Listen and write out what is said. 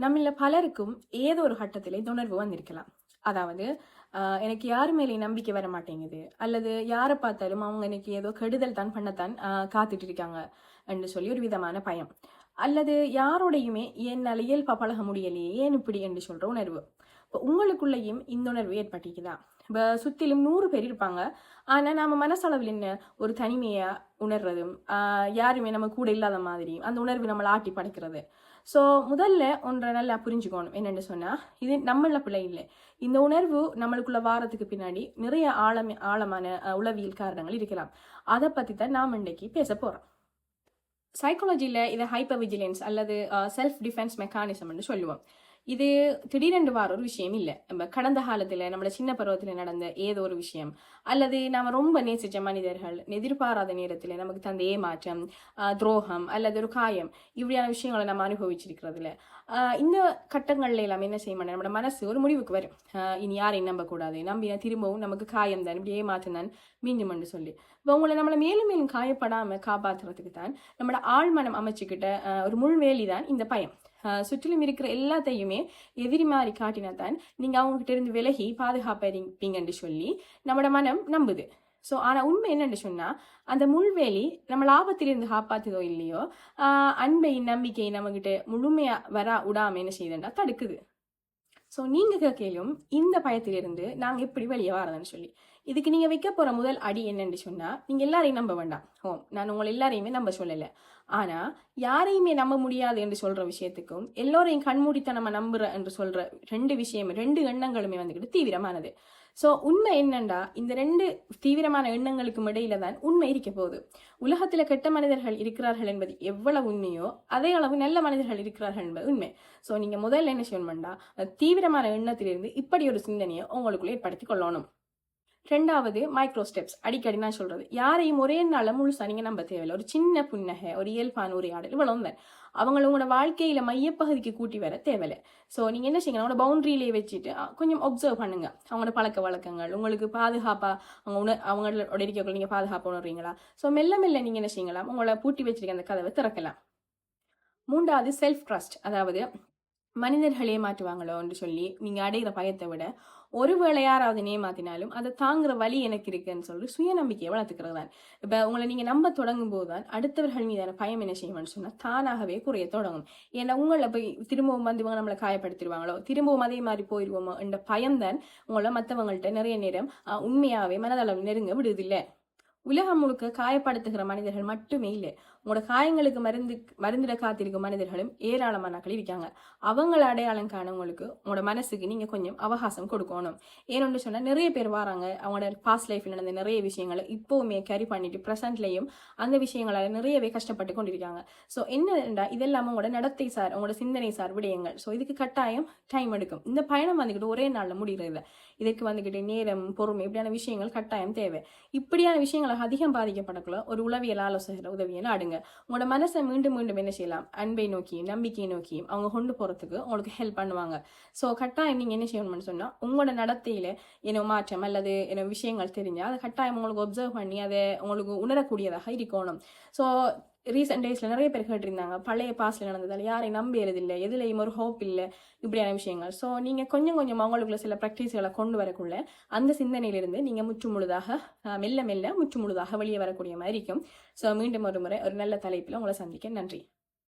நம்மள பலருக்கும் ஏதோ ஒரு கட்டத்திலே துணர்வு வந்திருக்கலாம். அதாவது எனக்கு யாரு மேலே நம்பிக்கை வர மாட்டேங்குது, அல்லது யாரை பார்த்தாலும் அவங்க எனக்கு ஏதோ கெடுதல் தான் பண்ணத்தான் காத்துட்டு இருக்காங்க என்று சொல்லி ஒரு விதமான பயம், அல்லது யாரோடையுமே என்னால் இயல்பா பழக முடியலையே ஏன் இப்படி என்று சொல்ற உணர்வு. இப்போ உங்களுக்குள்ளேயும் இந்த உணர்வு ஏற்பட்டிருக்குதா? இப்போ சுற்றிலும் 100 பேர் இருப்பாங்க, ஆனால் நாம மனசளவில் என்ன ஒரு தனிமையா உணர்றதும் யாருமே நம்ம கூட இல்லாத மாதிரி அந்த உணர்வு நம்மளை ஆட்டி படைக்கிறது. ஸோ முதல்ல ஒன்றை நல்லா புரிஞ்சுக்கணும். என்னென்னு சொன்னால், இது நம்மள பிள்ளை இல்லை. இந்த உணர்வு நம்மளுக்குள்ள வாரத்துக்கு பின்னாடி நிறைய ஆழமான உளவியல் காரணங்கள் இருக்கலாம். அதை பற்றி தான் நாம் இன்றைக்கு பேச போகிறோம். சைக்காலஜியில் இதை ஹைப்பர் விஜிலன்ஸ் அல்லது செல்ஃப் டிஃபென்ஸ் மெக்கானிசம்னு சொல்லுவோம். இது திடீரென்று வார ஒரு விஷயம் இல்லை. நம்ம கடந்த காலத்தில் நம்மளோட சின்ன பருவத்தில் நடந்த ஏதோ ஒரு விஷயம், அல்லது நாம் ரொம்ப நேசிச்ச மனிதர்கள் எதிர்பாராத நேரத்தில் நமக்கு தந்த ஏமாற்றம், துரோகம் அல்லது ஒரு காயம், இப்படியான விஷயங்களை நம்ம அனுபவிச்சிருக்கிறதுல இந்த கட்டங்கள்ல எல்லாம் என்ன செய்ய மாட்டோம், நம்மளோட மனசு ஒரு முடிவுக்கு வரும். இனி யாரையும் நம்பக்கூடாது, நம்பினா திரும்பவும் நமக்கு காயம் தான், இப்படி ஏமாற்றம் தான் மீண்டும் சொல்லி. இப்போ உங்களை நம்மளை மேலும் மேலும் காயப்படாமல் காப்பாற்றுறதுக்கு தான் நம்மளோட ஆழ்மனம் அமைச்சுக்கிட்ட ஒரு முள்வேலி தான் இந்த பயம். சுற்றிலும் இருக்கிற எல்லாத்தையுமே எதிரி மாதிரி காட்டினா தான் நீங்கள் அவங்ககிட்ட இருந்து விலகி பாதுகாப்பீங்கன்னு சொல்லி நம்மளோட மனம் நம்புது. ஸோ ஆனால் உண்மை என்னென்னு சொன்னால், அந்த முள்வேலி நம்ம லாபத்திலிருந்து காப்பாற்றுதோ இல்லையோ அன்பையும் நம்பிக்கையும் நம்மகிட்ட முழுமையாக வர விடாமல் என்ன செய்யுதுன்னா தடுக்குது. ஸோ நீங்கள் கேட்கலும் இந்த பயத்திலிருந்து நாங்கள் எப்படி வெளியே வரதுன்னு சொல்லி, இதுக்கு நீங்கள் வைக்க போகிற முதல் அடி என்னன்னு சொன்னால், நீங்கள் எல்லாரையும் நம்ப வேண்டாம். நான் உங்களை எல்லாரையுமே நம்ப சொல்லலை. ஆனால் யாரையுமே நம்ப முடியாது என்று சொல்கிற விஷயத்துக்கும் எல்லோரையும் கண்மூடித்தனமா நம்புற என்று சொல்கிற ரெண்டு எண்ணங்களுமே வந்துக்கிட்டு தீவிரமானது. ஸோ உண்மை என்னண்டா, இந்த 2 தீவிரமான எண்ணங்களுக்கும் இடையில தான் உண்மை இருக்க போகுது. உலகத்தில் கெட்ட மனிதர்கள் இருக்கிறார்கள் என்பது எவ்வளவு உண்மையோ அதே அளவு நல்ல மனிதர்கள் இருக்கிறார்கள் என்பது உண்மை. ஸோ நீங்கள் முதல்ல என்ன செய்யணும்டா, தீவிரமான எண்ணத்திலிருந்து இப்படி ஒரு சிந்தனையை உங்களுக்குள்ள ஏற்படுத்தி கொள்ளணும். 2வது மைக்ரோ ஸ்டெப்ஸ். அடிக்கடி நான் சொல்றது, யாரையும் ஒரே நாள முழுசா நீங்க நம்ப தேவையில்லை. ஒரு சின்ன புன்னகை, ஒரு இயல்பான உரையாடல், இவ்வளவு தான். அவங்கள உங்களோட வாழ்க்கையில மையப்பகுதிக்கு கூட்டி வர தேவையில்லை. ஸோ நீங்க என்ன செய்யணும், அவங்களோட பவுண்டரியிலே வச்சுட்டு கொஞ்சம் ஒப்சர்வ் பண்ணுங்க. அவங்களோட பழக்க வழக்கங்கள் உங்களுக்கு பாதுகாப்பா அவங்களோட இருக்கக்குள்ள நீங்க பாதுகாப்பா உணர்றீங்களா? ஸோ மெல்ல மெல்ல நீங்க என்ன செய்யலாம், உங்களை பூட்டி வச்சிருக்க அந்த கதவை திறக்கலாம். 3வது செல்ஃப் ட்ரஸ்ட். அதாவது மனிதர்கள் ஏமாற்றுவாங்களோன்னு சொல்லி நீங்க அடைகிற பயத்தை விட, ஒருவேளை யாராவது ஏமாத்தினாலும் அதை தாங்குற வழி எனக்கு இருக்குன்னு சொல்லி சுயநம்பிக்கையை வளர்த்துக்கிறது தான். இப்ப உங்களை நீங்க நம்ப தொடங்கும் போதுதான் அடுத்தவர்கள் மீதான பயம் என்ன செய்யும்னு சொன்னா தானாகவே குறைய தொடங்கும். ஏன்னா உங்களை போய் திரும்பவும் வந்து இவங்க நம்மளை காயப்படுத்திடுவாங்களோ, திரும்பவும் அதே மாதிரி போயிடுவோமோ என்ற பயம்தான் உங்களை மற்றவங்கள்ட்ட நிறைய நேரம் உண்மையாவே மனதளவு நெருங்க விடுதில்லை. உலகம் முழுக்க காயப்படுத்துகிற மனிதர்கள் மட்டுமே இல்லை, உங்களோட காயங்களுக்கு மருந்திட காத்திருக்கும் மனிதர்களும் ஏராளமானாக்கள் இருக்காங்க. அவங்கள அடையாளம் காணவங்களுக்கு உங்களோட மனசுக்கு நீங்க கொஞ்சம் அவகாசம் கொடுக்கணும். ஏன்னு சொன்னா நிறைய பேர் வராங்க, அவங்களோட பாஸ்ட் லைஃப்ல நடந்த நிறைய விஷயங்களை இப்பவுமே கேரி பண்ணிட்டு ப்ரெசென்ட்லயும் அந்த விஷயங்களால நிறையவே கஷ்டப்பட்டு கொண்டிருக்காங்க. ஸோ என்னடா இதெல்லாம் உங்களோட நடத்தை சார், உங்களோட சிந்தனை சார் விடயங்கள். ஸோ இதுக்கு கட்டாயம் டைம் எடுக்கும். இந்த பயணம் வந்துக்கிட்டு ஒரே நாள்ல முடிகிறது. இதுக்கு வந்துக்கிட்டு நேரம், பொறுமை, இப்படியான விஷயங்கள் கட்டாயம் தேவை. இப்படியான விஷயங்களை அதிகம் பாதிக்கப்படக்குள்ள ஒரு உளவியல் ஆலோசகர் உதவியை நாடுங்க. உங்களோட மனசை மீண்டும் மீண்டும் என்ன செய்யலாம், அன்பை நோக்கியும் நம்பிக்கையை நோக்கியும் அவங்க கொண்டு போறதுக்கு உங்களுக்கு ஹெல்ப் பண்ணுவாங்க. ஸோ கட்டாயம் நீங்க என்ன செய்யணும்னு சொன்னா, உங்களோட நடத்தையில என்ன மாற்றம் அல்லது என்ன விஷயங்கள் தெரிஞ்சா அதை கட்டாயம் உங்களுக்கு ஒப்சர்வ் பண்ணி அதை உங்களுக்கு உணரக்கூடியதாக இருக்கணும். ஸோ ரீசெண்ட் டேஸ்ல நிறைய பேர் கேட்டிருந்தாங்க, பழைய பாஸ்ட்ல நடந்ததால் யாரையும் நம்பியறது இல்லை, எதுலையும் ஒரு ஹோப் இல்லை, இப்படியான விஷயங்கள். ஸோ நீங்க கொஞ்சம் கொஞ்சம் அவங்களுக்குள்ள சில ப்ராக்டிஸ்களை கொண்டு வரக்குள்ள அந்த சிந்தனையிலிருந்து நீங்க முற்றுமுழுதாக மெல்ல மெல்ல முற்றுமுழுதாக வெளியே வரக்கூடிய மாதிரி இருக்கும். ஸோ மீண்டும் ஒரு முறை ஒரு நல்ல தலைப்பில் உங்களை சந்திக்க நன்றி.